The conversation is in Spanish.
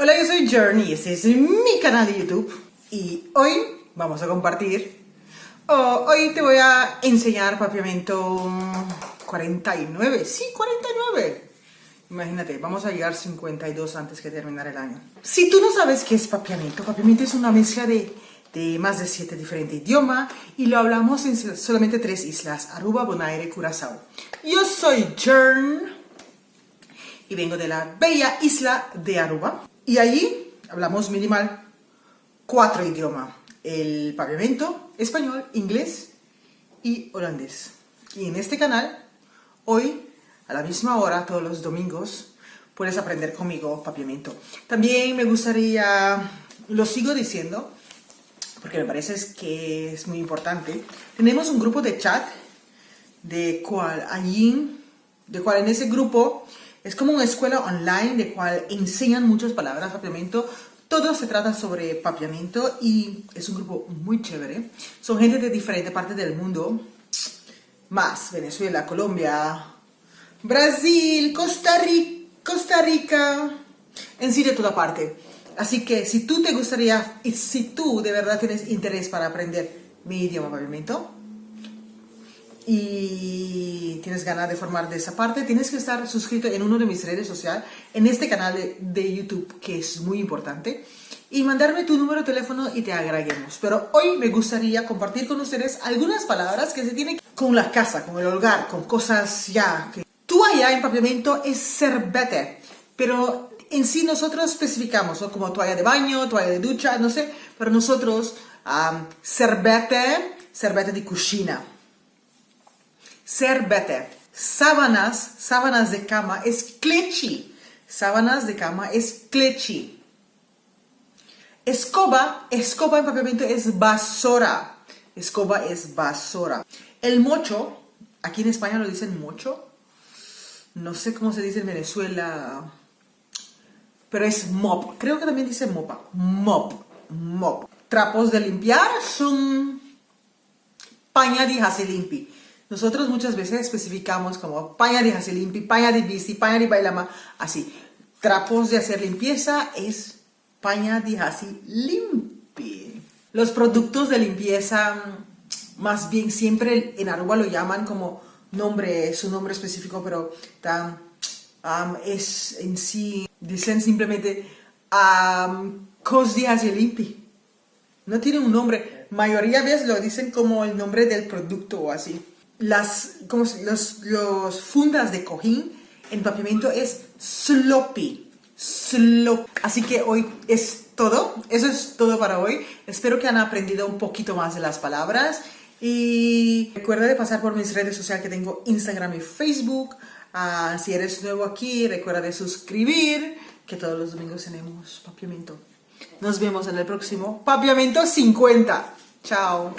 Hola, yo soy Journey, este es mi canal de YouTube y hoy vamos a compartir, hoy te voy a enseñar papiamento 49, sí, 49. Imagínate, vamos a llegar 52 antes que terminar el año. Si tú no sabes qué es papiamento, papiamento es una mezcla de más de 7 diferentes idiomas y lo hablamos en solamente 3 islas, Aruba, Bonaire, Curazao. Yo soy Journey y vengo de la bella isla de Aruba. Y allí hablamos minimal 4 idiomas. El papiamento, español, inglés y holandés. Y en este canal, hoy, a la misma hora, todos los domingos, puedes aprender conmigo papiamento. También me gustaría, lo sigo diciendo, porque me parece que es muy importante. Tenemos un grupo de chat, de cual en ese grupo es como una escuela online de cual enseñan muchas palabras papiamento. Todo se trata sobre papiamento y es un grupo muy chévere. Son gente de diferentes partes del mundo, más Venezuela, Colombia, Brasil, Costa Rica, en sí de toda parte. Así que si tú te gustaría, y si tú de verdad tienes interés para aprender mi idioma papiamento, y tienes ganas de formar de esa parte, tienes que estar suscrito en uno de mis redes sociales, en este canal de YouTube, que es muy importante, y mandarme tu número de teléfono y te agreguemos. Pero hoy me gustaría compartir con ustedes algunas palabras que se tienen con la casa, con el hogar, con cosas ya. Tú allá en papiamento es serbete, pero en sí nosotros especificamos, ¿no? Como toalla de baño, toalla de ducha, no sé, pero nosotros serbete de cocina. Serbete. Sábanas de cama es kleci. Sábanas de cama es kleci. Escoba en papiamento es basura. Escoba es basura. El mocho, aquí en España lo dicen mocho. No sé cómo se dice en Venezuela, pero es mop. Creo que también dice mopa. Mop. Trapos de limpiar son paña di hasi limpi. Nosotros muchas veces especificamos como paña de hacer limpi, paña de bici, paña de bailama, así. Trapos de hacer limpieza es paña de hacer limpi. Los productos de limpieza, más bien siempre en Aruba lo llaman como su nombre específico, pero es en sí, dicen simplemente cos de hacer limpi. No tiene un nombre, mayoría de veces lo dicen como el nombre del producto o así. Los fundas de cojín en papiamento es sloppy. Así que hoy es todo. Eso es todo para hoy. Espero que han aprendido un poquito más de las palabras. Y recuerda de pasar por mis redes sociales que tengo Instagram y Facebook. Si eres nuevo aquí, recuerda de suscribir, que todos los domingos tenemos papiamento. Nos vemos en el próximo papiamento 50. Chao.